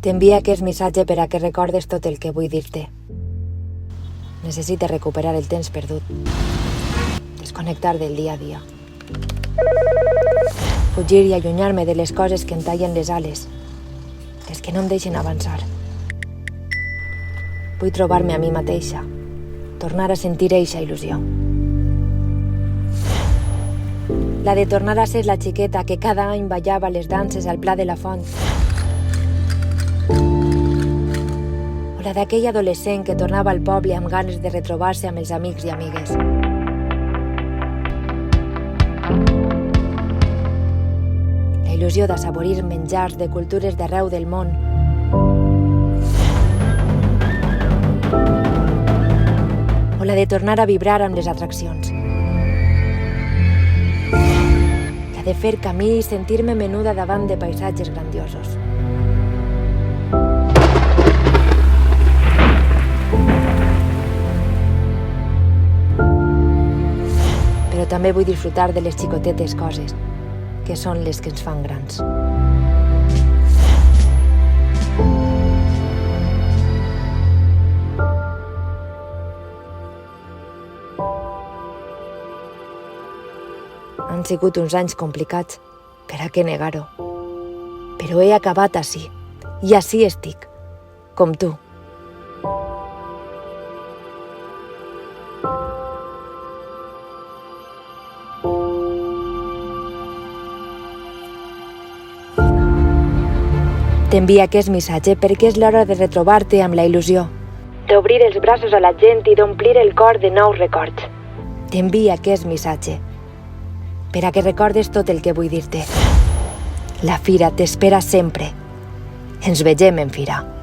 T'envia aquest missatge per a que recordes tot el que vull dir-te. Necessite recuperar el temps perdut. Desconnectar del dia a dia. Fugir i allunyar-me de les coses que em tallen les ales, les que no em deixen avançar. Vull trobar-me a mi mateixa, tornar a sentir eixa il·lusió. La de tornar a ser la xiqueta que cada any ballava les danses al Pla de la Font. O la d'aquell adolescent que tornava al poble amb ganes de retrobar-se amb els amics i amigues. La il·lusió d'assaborir menjars de cultures d'arreu del món. O la de tornar a vibrar amb les atraccions. La de fer camí i sentir-me menuda davant de paisatges grandiosos. Però també vull disfrutar de les xicotetes coses, que són les que ens fan grans. Han sigut uns anys complicats, per a què negar-ho. Però he acabat ací, i ací estic, com tu. T'envia aquest missatge perquè és l'hora de retrobar-te amb la il·lusió, d'obrir els braços a la gent i d'omplir el cor de nous records. T'envia aquest missatge per a que recordes tot el que vull dir-te. La fira t'espera sempre. Ens vegem en fira.